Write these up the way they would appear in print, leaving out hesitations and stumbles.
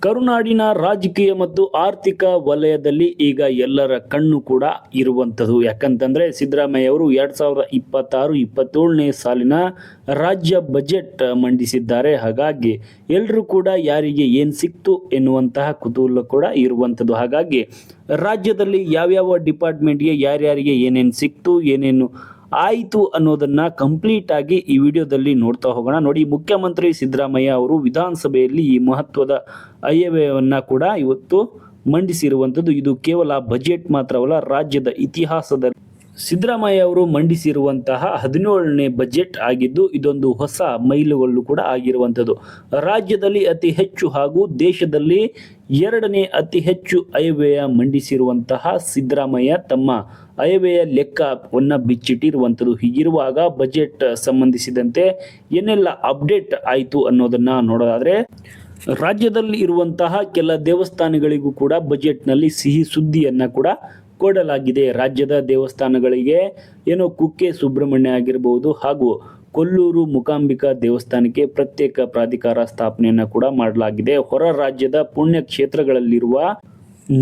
ಕರುನಾಡಿನ ರಾಜಕೀಯ ಮತ್ತು ಆರ್ಥಿಕ ವಲಯದಲ್ಲಿ ಈಗ ಎಲ್ಲರ ಕಣ್ಣು ಕೂಡ ಇರುವಂಥದ್ದು. ಯಾಕಂತಂದ್ರೆ ಸಿದ್ದರಾಮಯ್ಯ ಅವರು 2026-27ನೇ ಸಾಲಿನ ರಾಜ್ಯ ಬಜೆಟ್ ಮಂಡಿಸಿದ್ದಾರೆ. ಹಾಗಾಗಿ ಎಲ್ಲರೂ ಕೂಡ ಯಾರಿಗೆ ಏನು ಸಿಕ್ತು ಎನ್ನುವಂತಹ ಕುತೂಹಲ ಕೂಡ ಇರುವಂಥದ್ದು. ಹಾಗಾಗಿ ರಾಜ್ಯದಲ್ಲಿ ಯಾವ್ಯಾವ ಡಿಪಾರ್ಟ್ಮೆಂಟ್ಗೆ ಯಾರ್ಯಾರಿಗೆ ಏನೇನು ಸಿಕ್ತು, ಏನೇನು ಆಯಿತು ಅನ್ನೋದನ್ನ ಕಂಪ್ಲೀಟ್ ಆಗಿ ಈ ವಿಡಿಯೋದಲ್ಲಿ ನೋಡ್ತಾ ಹೋಗೋಣ. ನೋಡಿ, ಮುಖ್ಯಮಂತ್ರಿ ಸಿದ್ದರಾಮಯ್ಯ ಅವರು ವಿಧಾನಸಭೆಯಲ್ಲಿ ಈ ಮಹತ್ವದ ಆಯವ್ಯಯವನ್ನ ಕೂಡ ಇವತ್ತು ಮಂಡಿಸಿರುವಂಥದ್ದು. ಇದು ಕೇವಲ ಬಜೆಟ್ ಮಾತ್ರವಲ್ಲ, ರಾಜ್ಯದ ಇತಿಹಾಸದಲ್ಲಿ ಸಿದ್ದರಾಮಯ್ಯ ಅವರು ಮಂಡಿಸಿರುವಂತಹ 17ನೇ ಬಜೆಟ್ ಆಗಿದ್ದು, ಇದೊಂದು ಹೊಸ ಮೈಲುಗಲ್ಲು ಕೂಡ ಆಗಿರುವಂಥದ್ದು. ರಾಜ್ಯದಲ್ಲಿ ಅತಿ ಹೆಚ್ಚು ಹಾಗೂ ದೇಶದಲ್ಲಿ 2ನೇ ಅತಿ ಹೆಚ್ಚು ಆಯವ್ಯಯ ಮಂಡಿಸಿರುವಂತಹ ಸಿದ್ದರಾಮಯ್ಯ ತಮ್ಮ ಆಯವ್ಯಯ ಲೆಕ್ಕವನ್ನು ಬಿಚ್ಚಿಟ್ಟಿರುವಂಥದ್ದು. ಹೀಗಿರುವಾಗ ಬಜೆಟ್ ಸಂಬಂಧಿಸಿದಂತೆ ಏನೆಲ್ಲ ಅಪ್ಡೇಟ್ ಆಯಿತು ಅನ್ನೋದನ್ನ ನೋಡೋದಾದ್ರೆ, ರಾಜ್ಯದಲ್ಲಿ ಇರುವಂತಹ ಕೆಲ ದೇವಸ್ಥಾನಗಳಿಗೂ ಕೂಡ ಬಜೆಟ್ನಲ್ಲಿ ಸಿಹಿ ಸುದ್ದಿಯನ್ನ ಕೂಡ ಕೊಡಲಾಗಿದೆ. ರಾಜ್ಯದ ದೇವಸ್ಥಾನಗಳಿಗೆ ಕುಕ್ಕೆ ಸುಬ್ರಹ್ಮಣ್ಯ ಆಗಿರಬಹುದು ಹಾಗೂ ಕೊಲ್ಲೂರು ಮೂಕಾಂಬಿಕಾ ದೇವಸ್ಥಾನಕ್ಕೆ ಪ್ರತ್ಯೇಕ ಪ್ರಾಧಿಕಾರ ಸ್ಥಾಪನೆಯನ್ನು ಕೂಡ ಮಾಡಲಾಗಿದೆ. ಹೊರ ರಾಜ್ಯದ ಪುಣ್ಯ ಕ್ಷೇತ್ರಗಳಲ್ಲಿರುವ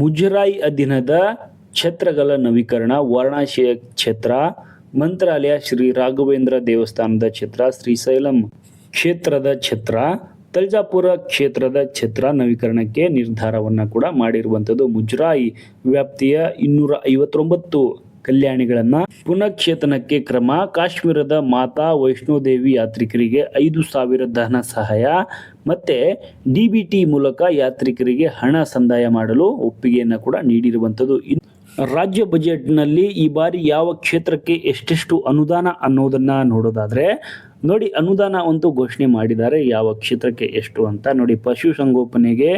ಮುಜರಾಯಿ ಅಧೀನದ ಛತ್ರಗಳ ನವೀಕರಣ, ವಾರಣಾಸಿಯ ಛತ್ರ, ಮಂತ್ರಾಲಯ, ಶ್ರೀ ರಾಘವೇಂದ್ರ ದೇವಸ್ಥಾನದ ಛತ್ರ, ಶ್ರೀಶೈಲಂ ಕ್ಷೇತ್ರದ ಛತ್ರ, ತಲ್ಜಾಪುರ ಕ್ಷೇತ್ರದ ಛತ್ರ ನವೀಕರಣಕ್ಕೆ ನಿರ್ಧಾರವನ್ನು ಕೂಡ ಮಾಡಿರುವಂಥದ್ದು. ಮುಜರಾಯಿ ವ್ಯಾಪ್ತಿಯ 259 ಕಲ್ಯಾಣಿಗಳನ್ನು ಪುನಶ್ಚೇತನಕ್ಕೆ ಕ್ರಮ, ಕಾಶ್ಮೀರದ ಮಾತಾ ವೈಷ್ಣೋದೇವಿ ಯಾತ್ರಿಕರಿಗೆ 5,000 ಧನ ಸಹಾಯ ಮತ್ತೆ DBT ಮೂಲಕ ಯಾತ್ರಿಕರಿಗೆ ಹಣ ಸಂದಾಯ ಮಾಡಲು ಒಪ್ಪಿಗೆಯನ್ನು ಕೂಡ ನೀಡಿರುವಂಥದ್ದು. ರಾಜ್ಯ ಬಜೆಟ್ನಲ್ಲಿ ಈ ಬಾರಿ ಯಾವ ಕ್ಷೇತ್ರಕ್ಕೆ ಎಷ್ಟೆಷ್ಟು ಅನುದಾನ ಅನ್ನೋದನ್ನ ನೋಡೋದಾದ್ರೆ, ನೋಡಿ, ಅನುದಾನ ಅಂತೂ ಘೋಷಣೆ ಮಾಡಿದ್ದಾರೆ. ಯಾವ ಕ್ಷೇತ್ರಕ್ಕೆ ಎಷ್ಟು ಅಂತ ನೋಡಿ, ಪಶುಸಂಗೋಪನೆಗೆ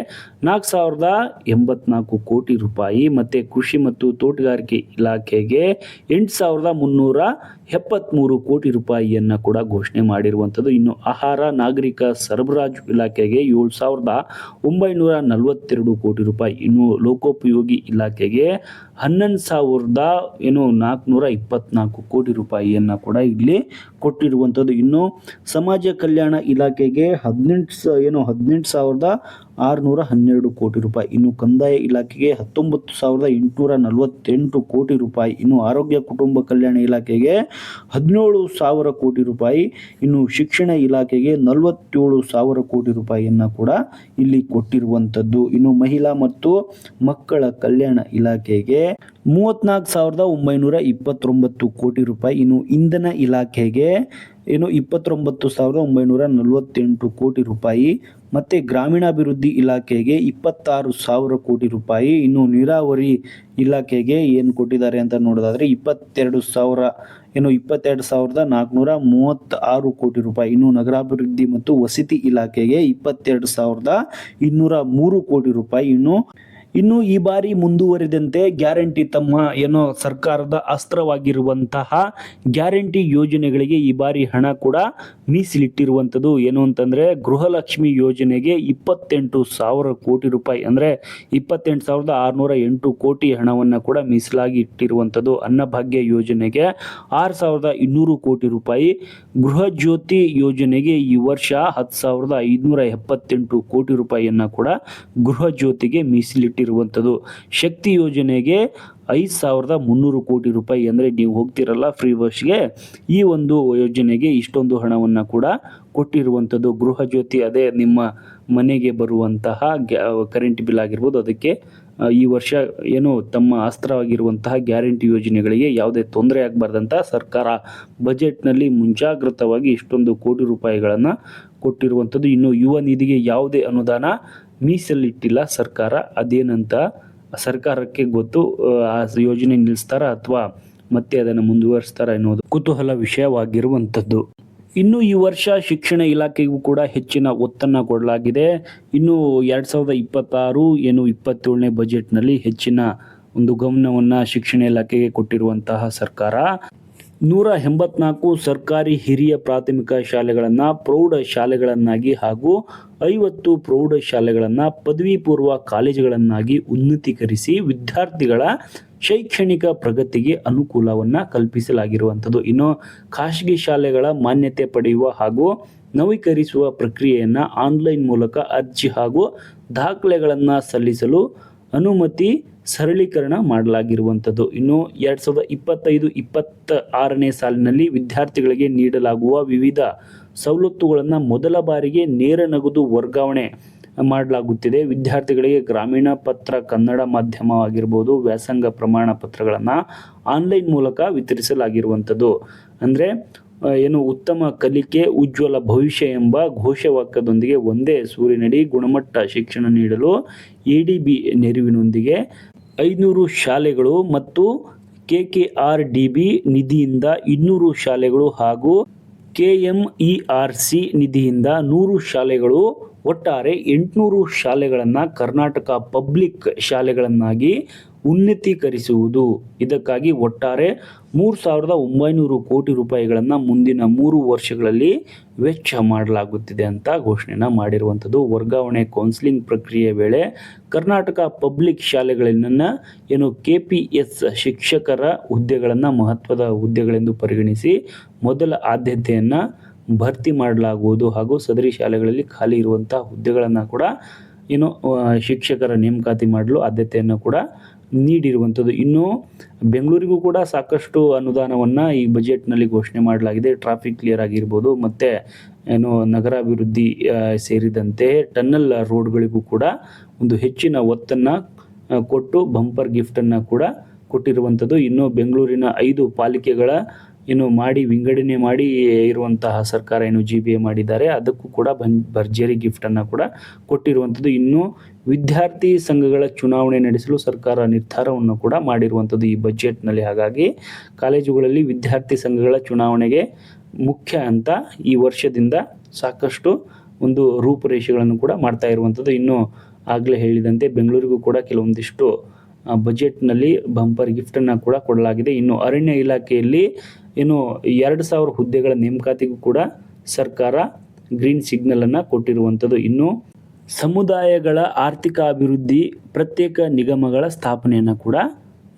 4,084 ಕೋಟಿ ರೂಪಾಯಿ, ಮತ್ತೆ ಕೃಷಿ ಮತ್ತು ತೋಟಗಾರಿಕೆ ಇಲಾಖೆಗೆ 8,373 ಕೋಟಿ ರೂಪಾಯಿಯನ್ನ ಕೂಡ ಘೋಷಣೆ ಮಾಡಿರುವಂಥದ್ದು. ಇನ್ನು ಆಹಾರ ನಾಗರಿಕ ಸರಬರಾಜು ಇಲಾಖೆಗೆ 7,942 ಕೋಟಿ ರೂಪಾಯಿ, ಇನ್ನು ಲೋಕೋಪಯೋಗಿ ಇಲಾಖೆಗೆ 11,424 ಕೋಟಿ ರೂಪಾಯಿಯನ್ನ ಕೂಡ ಇಲ್ಲಿ ಕೊಟ್ಟಿರುವಂಥದ್ದು. ಇನ್ನು ಸಮಾಜ ಕಲ್ಯಾಣ ಇಲಾಖೆಗೆ 18,612 ಕೋಟಿ ರೂಪಾಯಿ, ಇನ್ನು ಕಂದಾಯ ಇಲಾಖೆಗೆ 19,848 ಕೋಟಿ ರೂಪಾಯಿ, ಇನ್ನು ಆರೋಗ್ಯ ಕುಟುಂಬ ಕಲ್ಯಾಣ ಇಲಾಖೆಗೆ 17,000 ಕೋಟಿ ರೂಪಾಯಿ, ಇನ್ನು ಶಿಕ್ಷಣ ಇಲಾಖೆಗೆ 47,000 ಕೋಟಿ ರೂಪಾಯಿಯನ್ನ ಕೂಡ ಇಲ್ಲಿ ಕೊಟ್ಟಿರುವಂಥದ್ದು. ಇನ್ನು ಮಹಿಳಾ ಮತ್ತು ಮಕ್ಕಳ ಕಲ್ಯಾಣ ಇಲಾಖೆಗೆ 34,929 ಕೋಟಿ ರೂಪಾಯಿ, ಇನ್ನು ಇಂಧನ ಇಲಾಖೆಗೆ 29,948 ಕೋಟಿ ರೂಪಾಯಿ, ಮತ್ತೆ ಗ್ರಾಮೀಣಾಭಿವೃದ್ಧಿ ಇಲಾಖೆಗೆ 26,000 ಕೋಟಿ ರೂಪಾಯಿ, ಇನ್ನು ನೀರಾವರಿ ಇಲಾಖೆಗೆ ಏನು ಕೊಟ್ಟಿದ್ದಾರೆ ಅಂತ ನೋಡೋದಾದ್ರೆ 22,436 ಕೋಟಿ ರೂಪಾಯಿ, ಇನ್ನು ನಗರಾಭಿವೃದ್ಧಿ ಮತ್ತು ವಸತಿ ಇಲಾಖೆಗೆ 22,203 ಕೋಟಿ ರೂಪಾಯಿ. ಇನ್ನು ಈ ಬಾರಿ ಮುಂದುವರಿದಂತೆ ಗ್ಯಾರಂಟಿ ತಮ್ಮ ಸರ್ಕಾರದ ಅಸ್ತ್ರವಾಗಿರುವಂತಹ ಗ್ಯಾರಂಟಿ ಯೋಜನೆಗಳಿಗೆ ಈ ಬಾರಿ ಹಣ ಕೂಡ ಮೀಸಲಿಟ್ಟಿರುವಂಥದ್ದು. ಏನು ಅಂತಂದ್ರೆ, ಗೃಹಲಕ್ಷ್ಮಿ ಯೋಜನೆಗೆ 28,000 ಕೋಟಿ ರೂಪಾಯಿ, ಅಂದ್ರೆ 28,608 ಕೋಟಿ ಹಣವನ್ನು ಕೂಡ ಮೀಸಲಾಗಿ ಇಟ್ಟಿರುವಂಥದ್ದು. ಅನ್ನಭಾಗ್ಯ ಯೋಜನೆಗೆ 6,200 ಕೋಟಿ ರೂಪಾಯಿ, ಗೃಹ ಜ್ಯೋತಿ ಯೋಜನೆಗೆ ಈ ವರ್ಷ 10,578 ಕೋಟಿ ರೂಪಾಯಿಯನ್ನ ಕೂಡ ಗೃಹ ಜ್ಯೋತಿಗೆ ಮೀಸಲಿಟ್ಟಿರುವಂಥದ್ದು. ಶಕ್ತಿ ಯೋಜನೆಗೆ 5,300 ಕೋಟಿ ರೂಪಾಯಿ, ಅಂದರೆ ನೀವು ಹೋಗ್ತಿರಲ್ಲ ಫ್ರೀ ಬಸ್ಗೆ, ಈ ಒಂದು ಯೋಜನೆಗೆ ಇಷ್ಟೊಂದು ಹಣವನ್ನು ಕೂಡ ಕೊಟ್ಟಿರುವಂಥದ್ದು. ಗೃಹ ಜ್ಯೋತಿ ಅದೇ ನಿಮ್ಮ ಮನೆಗೆ ಬರುವಂತಹ ಕರೆಂಟ್ ಬಿಲ್ ಆಗಿರ್ಬೋದು, ಅದಕ್ಕೆ ಈ ವರ್ಷ ತಮ್ಮ ಅಸ್ತ್ರವಾಗಿರುವಂತಹ ಗ್ಯಾರಂಟಿ ಯೋಜನೆಗಳಿಗೆ ಯಾವುದೇ ತೊಂದರೆ ಆಗಬಾರ್ದಂತ ಸರ್ಕಾರ ಬಜೆಟ್ನಲ್ಲಿ ಮುಂಜಾಗ್ರತವಾಗಿ ಇಷ್ಟೊಂದು ಕೋಟಿ ರೂಪಾಯಿಗಳನ್ನು ಕೊಟ್ಟಿರುವಂಥದ್ದು. ಇನ್ನು ಯುವ ನಿಧಿಗೆ ಯಾವುದೇ ಅನುದಾನ ಮೀಸಲಿಟ್ಟಿಲ್ಲ ಸರ್ಕಾರ. ಅದೇನಂತ ಸರ್ಕಾರಕ್ಕೆ ಗೊತ್ತು. ಆ ಯೋಜನೆ ನಿಲ್ಲಿಸ್ತಾರ ಅಥವಾ ಮತ್ತೆ ಅದನ್ನು ಮುಂದುವರಿಸ್ತಾರ ಎನ್ನುವುದು ಕುತೂಹಲ ವಿಷಯವಾಗಿರುವಂಥದ್ದು. ಇನ್ನು ಈ ವರ್ಷ ಶಿಕ್ಷಣ ಇಲಾಖೆಗೂ ಕೂಡ ಹೆಚ್ಚಿನ ಒತ್ತನ್ನು ಕೊಡಲಾಗಿದೆ. ಇನ್ನು 2026-27ನೇ ಬಜೆಟ್ನಲ್ಲಿ ಹೆಚ್ಚಿನ ಒಂದು ಗಮನವನ್ನು ಶಿಕ್ಷಣ ಇಲಾಖೆಗೆ ಕೊಟ್ಟಿರುವಂತಹ ಸರ್ಕಾರ 184 ಸರ್ಕಾರಿ ಹಿರಿಯ ಪ್ರಾಥಮಿಕ ಶಾಲೆಗಳನ್ನು ಪ್ರೌಢ ಶಾಲೆಗಳನ್ನಾಗಿ ಹಾಗೂ 50 ಪ್ರೌಢ ಶಾಲೆಗಳನ್ನು ಪದವಿ ಪೂರ್ವ ಕಾಲೇಜುಗಳನ್ನಾಗಿ ಉನ್ನತೀಕರಿಸಿ ವಿದ್ಯಾರ್ಥಿಗಳ ಶೈಕ್ಷಣಿಕ ಪ್ರಗತಿಗೆ ಅನುಕೂಲವನ್ನು ಕಲ್ಪಿಸಲಾಗಿರುವಂಥದ್ದು. ಇನ್ನು ಖಾಸಗಿ ಶಾಲೆಗಳ ಮಾನ್ಯತೆ ಪಡೆಯುವ ಹಾಗೂ ನವೀಕರಿಸುವ ಪ್ರಕ್ರಿಯೆಯನ್ನು ಆನ್ಲೈನ್ ಮೂಲಕ ಅರ್ಜಿ ಹಾಗೂ ದಾಖಲೆಗಳನ್ನು ಸಲ್ಲಿಸಲು ಅನುಮತಿ ಸರಳೀಕರಣ ಮಾಡಲಾಗಿರುವಂಥದ್ದು. ಇನ್ನು 2025-26ನೇ ಸಾಲಿನಲ್ಲಿ ವಿದ್ಯಾರ್ಥಿಗಳಿಗೆ ನೀಡಲಾಗುವ ವಿವಿಧ ಸವಲತ್ತುಗಳನ್ನು ಮೊದಲ ಬಾರಿಗೆ ನೇರ ನಗದು ವರ್ಗಾವಣೆ ಮಾಡಲಾಗುತ್ತಿದೆ. ವಿದ್ಯಾರ್ಥಿಗಳಿಗೆ ಗ್ರಾಮೀಣ ಪತ್ರ ಕನ್ನಡ ಮಾಧ್ಯಮವಾಗಿರ್ಬೋದು, ವ್ಯಾಸಂಗ ಪ್ರಮಾಣ ಪತ್ರಗಳನ್ನು ಆನ್ಲೈನ್ ಮೂಲಕ ವಿತರಿಸಲಾಗಿರುವಂಥದ್ದು. ಅಂದರೆ ಉತ್ತಮ ಕಲಿಕೆ ಉಜ್ವಲ ಭವಿಷ್ಯ ಎಂಬ ಘೋಷವಾಕ್ಯದೊಂದಿಗೆ ಒಂದೇ ಸೂರಿನಡಿ ಗುಣಮಟ್ಟ ಶಿಕ್ಷಣ ನೀಡಲು ADB ನೆರವಿನೊಂದಿಗೆ 500 ಶಾಲೆಗಳು ಮತ್ತು KKRDB ನಿಧಿಯಿಂದ 200 ಶಾಲೆಗಳು ಹಾಗೂ KMERC ನಿಧಿಯಿಂದ 100 ಶಾಲೆಗಳು, ಒಟ್ಟಾರೆ 800 ಶಾಲೆಗಳನ್ನು ಕರ್ನಾಟಕ ಪಬ್ಲಿಕ್ ಶಾಲೆಗಳನ್ನಾಗಿ ಉನ್ನತೀಕರಿಸುವುದು. ಇದಕ್ಕಾಗಿ ಒಟ್ಟಾರೆ 3,900 ಕೋಟಿ ರೂಪಾಯಿಗಳನ್ನು ಮುಂದಿನ 3 ವರ್ಷಗಳಲ್ಲಿ ವೆಚ್ಚ ಮಾಡಲಾಗುತ್ತಿದೆ ಅಂತ ಘೋಷಣೆಯನ್ನು ಮಾಡಿರುವಂಥದ್ದು. ವರ್ಗಾವಣೆ ಕೌನ್ಸಿಲಿಂಗ್ ಪ್ರಕ್ರಿಯೆ ವೇಳೆ ಕರ್ನಾಟಕ ಪಬ್ಲಿಕ್ ಶಾಲೆಗಳನ್ನ KPS ಶಿಕ್ಷಕರ ಹುದ್ದೆಗಳನ್ನು ಮಹತ್ವದ ಹುದ್ದೆಗಳೆಂದು ಪರಿಗಣಿಸಿ ಮೊದಲ ಆದ್ಯತೆಯನ್ನು ಭರ್ತಿ ಮಾಡಲಾಗುವುದು ಹಾಗೂ ಸದರಿ ಶಾಲೆಗಳಲ್ಲಿ ಖಾಲಿ ಇರುವಂಥ ಹುದ್ದೆಗಳನ್ನು ಕೂಡ ಶಿಕ್ಷಕರ ನೇಮಕಾತಿ ಮಾಡಲು ಆದ್ಯತೆಯನ್ನು ಕೂಡ ನೀಡಿರುವಂಥದ್ದು. ಇನ್ನು ಬೆಂಗಳೂರಿಗೂ ಕೂಡ ಸಾಕಷ್ಟು ಅನುದಾನವನ್ನು ಈ ಬಜೆಟ್ನಲ್ಲಿ ಘೋಷಣೆ ಮಾಡಲಾಗಿದೆ. ಟ್ರಾಫಿಕ್ ಕ್ಲಿಯರ್ ಆಗಿರ್ಬೋದು, ಮತ್ತು ನಗರಾಭಿವೃದ್ಧಿ ಸೇರಿದಂತೆ ಟನ್ನಲ್ ರೋಡ್ಗಳಿಗೂ ಕೂಡ ಒಂದು ಹೆಚ್ಚಿನ ಒತ್ತನ್ನು ಕೊಟ್ಟು ಬಂಪರ್ ಗಿಫ್ಟನ್ನು ಕೂಡ ಕೊಟ್ಟಿರುವಂಥದ್ದು. ಇನ್ನು ಬೆಂಗಳೂರಿನ 5 ಪಾಲಿಕೆಗಳ ಮಾಡಿ ವಿಂಗಡಣೆ ಮಾಡಿ ಇರುವಂತಹ ಸರ್ಕಾರ GBA ಮಾಡಿದ್ದಾರೆ, ಅದಕ್ಕೂ ಕೂಡ ಭರ್ಜರಿ ಗಿಫ್ಟನ್ನು ಕೂಡ ಕೊಟ್ಟಿರುವಂಥದ್ದು. ಇನ್ನು ವಿದ್ಯಾರ್ಥಿ ಸಂಘಗಳ ಚುನಾವಣೆ ನಡೆಸಲು ಸರ್ಕಾರ ನಿರ್ಧಾರವನ್ನು ಕೂಡ ಮಾಡಿರುವಂಥದ್ದು ಈ ಬಜೆಟ್ನಲ್ಲಿ. ಹಾಗಾಗಿ ಕಾಲೇಜುಗಳಲ್ಲಿ ವಿದ್ಯಾರ್ಥಿ ಸಂಘಗಳ ಚುನಾವಣೆಗೆ ಮುಖ್ಯ ಅಂತ ಈ ವರ್ಷದಿಂದ ಸಾಕಷ್ಟು ಒಂದು ರೂಪುರೇಷೆಗಳನ್ನು ಕೂಡ ಮಾಡ್ತಾ ಇರುವಂಥದ್ದು. ಇನ್ನು ಆಗಲೇ ಹೇಳಿದಂತೆ ಬೆಂಗಳೂರಿಗೂ ಕೂಡ ಕೆಲವೊಂದಿಷ್ಟು ಬಜೆಟ್ನಲ್ಲಿ ಬಂಪರ್ ಗಿಫ್ಟನ್ನು ಕೂಡ ಕೊಡಲಾಗಿದೆ. ಇನ್ನು ಅರಣ್ಯ ಇಲಾಖೆಯಲ್ಲಿ 2,000 ಹುದ್ದೆಗಳ ನೇಮಕಾತಿಗೂ ಕೂಡ ಸರ್ಕಾರ ಗ್ರೀನ್ ಸಿಗ್ನಲನ್ನು ಕೊಟ್ಟಿರುವಂಥದ್ದು. ಇನ್ನು ಸಮುದಾಯಗಳ ಆರ್ಥಿಕ ಅಭಿವೃದ್ಧಿ ಪ್ರತ್ಯೇಕ ನಿಗಮಗಳ ಸ್ಥಾಪನೆಯನ್ನು ಕೂಡ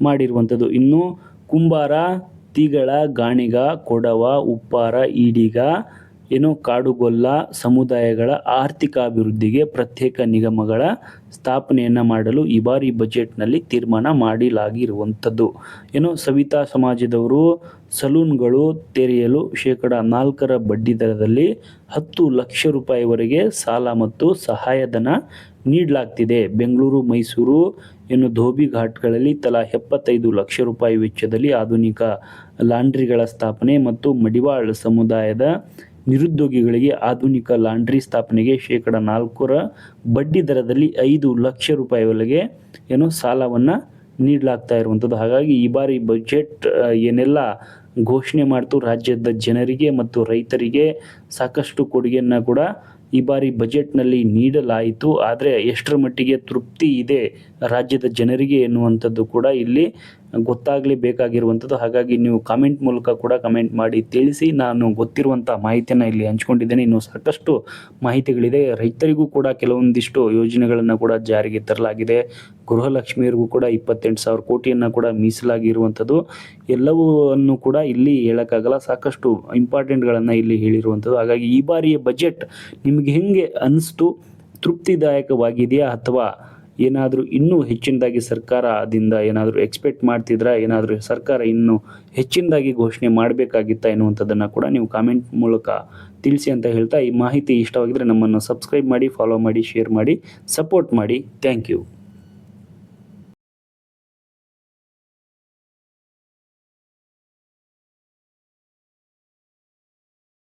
ಮಾಡಿರುವಂಥದ್ದು. ಇನ್ನು ಕುಂಬಾರ, ತಿಗಳ, ಗಾಣಿಗ, ಕೊಡವ, ಉಪ್ಪಾರ, ಈಡಿಗ, ಕಾಡುಗೊಲ್ಲ ಸಮುದಾಯಗಳ ಆರ್ಥಿಕ ಅಭಿವೃದ್ಧಿಗೆ ಪ್ರತ್ಯೇಕ ನಿಗಮಗಳ ಸ್ಥಾಪನೆಯನ್ನು ಮಾಡಲು ಈ ಬಾರಿ ಬಜೆಟ್ನಲ್ಲಿ ತೀರ್ಮಾನ ಮಾಡಲಾಗಿರುವಂಥದ್ದು. ಸವಿತಾ ಸಮಾಜದವರು ಸಲೂನ್ಗಳು ತೆರೆಯಲು 4% ಬಡ್ಡಿ ದರದಲ್ಲಿ 10 ಲಕ್ಷ ರೂಪಾಯಿವರೆಗೆ ಸಾಲ ಮತ್ತು ಸಹಾಯಧನ ನೀಡಲಾಗ್ತಿದೆ. ಬೆಂಗಳೂರು, ಮೈಸೂರು ಧೋಬಿ ಘಾಟ್ಗಳಲ್ಲಿ ತಲಾ 75 ಲಕ್ಷ ರೂಪಾಯಿ ವೆಚ್ಚದಲ್ಲಿ ಆಧುನಿಕ ಲಾಂಡ್ರಿಗಳ ಸ್ಥಾಪನೆ ಮತ್ತು ಮಡಿವಾಳ ಸಮುದಾಯದ ನಿರುದ್ಯೋಗಿಗಳಿಗೆ ಆಧುನಿಕ ಲಾಂಡ್ರಿ ಸ್ಥಾಪನೆಗೆ 4% ಬಡ್ಡಿ ದರದಲ್ಲಿ 5 ಲಕ್ಷ ರೂಪಾಯಿವರೆಗೆ ಸಾಲವನ್ನು ನೀಡಲಾಗ್ತಾ ಇರುವಂಥದ್ದು. ಹಾಗಾಗಿ ಈ ಬಾರಿ ಬಜೆಟ್ ಏನೆಲ್ಲ ಘೋಷಣೆ ಮಾಡ್ತು ರಾಜ್ಯದ ಜನರಿಗೆ ಮತ್ತು ರೈತರಿಗೆ ಸಾಕಷ್ಟು ಕೊಡುಗೆಯನ್ನು ಕೂಡ ಈ ಬಾರಿ ಬಜೆಟ್ನಲ್ಲಿ ನೀಡಲಾಯಿತು. ಆದರೆ ಎಷ್ಟರ ಮಟ್ಟಿಗೆ ತೃಪ್ತಿ ಇದೆ ರಾಜ್ಯದ ಜನರಿಗೆ ಎನ್ನುವಂಥದ್ದು ಕೂಡ ಇಲ್ಲಿ ಗೊತ್ತಾಗಲೇಬೇಕಾಗಿರುವಂಥದ್ದು. ಹಾಗಾಗಿ ನೀವು ಕಾಮೆಂಟ್ ಮೂಲಕ ಕೂಡ ಕಮೆಂಟ್ ಮಾಡಿ ತಿಳಿಸಿ. ನಾನು ಗೊತ್ತಿರುವಂಥ ಮಾಹಿತಿಯನ್ನು ಇಲ್ಲಿ ಹಂಚ್ಕೊಂಡಿದ್ದೇನೆ. ಇನ್ನೂ ಸಾಕಷ್ಟು ಮಾಹಿತಿಗಳಿದೆ. ರೈತರಿಗೂ ಕೂಡ ಕೆಲವೊಂದಿಷ್ಟು ಯೋಜನೆಗಳನ್ನು ಕೂಡ ಜಾರಿಗೆ ತರಲಾಗಿದೆ. ಗೃಹಲಕ್ಷ್ಮಿಯರಿಗೂ ಕೂಡ 28,000 ಕೋಟಿಯನ್ನು ಕೂಡ ಮೀಸಲಾಗಿರುವಂಥದ್ದು. ಎಲ್ಲವನ್ನೂ ಕೂಡ ಇಲ್ಲಿ ಹೇಳೋಕ್ಕಾಗಲ್ಲ, ಸಾಕಷ್ಟು ಇಂಪಾರ್ಟೆಂಟ್ಗಳನ್ನು ಇಲ್ಲಿ ಹೇಳಿರುವಂಥದ್ದು. ಹಾಗಾಗಿ ಈ ಬಾರಿಯ ಬಜೆಟ್ ನಿಮಗೆ ಹೇಗೆ ಅನಿಸ್ತು? ತೃಪ್ತಿದಾಯಕವಾಗಿದೆಯಾ ಅಥವಾ ಏನಾದರೂ ಇನ್ನೂ ಹೆಚ್ಚಿನದಾಗಿ ಸರ್ಕಾರದಿಂದ ಏನಾದರೂ ಎಕ್ಸ್ಪೆಕ್ಟ್ ಮಾಡ್ತಿದ್ರಾ? ಏನಾದರೂ ಸರ್ಕಾರ ಇನ್ನೂ ಹೆಚ್ಚಿನದಾಗಿ ಘೋಷಣೆ ಮಾಡಬೇಕಾಗಿತ್ತಾ ಎನ್ನುವಂಥದ್ದನ್ನು ಕೂಡ ನೀವು ಕಾಮೆಂಟ್ ಮೂಲಕ ತಿಳಿಸಿ ಅಂತ ಹೇಳ್ತಾ, ಈ ಮಾಹಿತಿ ಇಷ್ಟವಾಗಿದ್ದರೆ ನಮ್ಮನ್ನು ಸಬ್ಸ್ಕ್ರೈಬ್ ಮಾಡಿ, ಫಾಲೋ ಮಾಡಿ, ಶೇರ್ ಮಾಡಿ, ಸಪೋರ್ಟ್ ಮಾಡಿ. Thank you.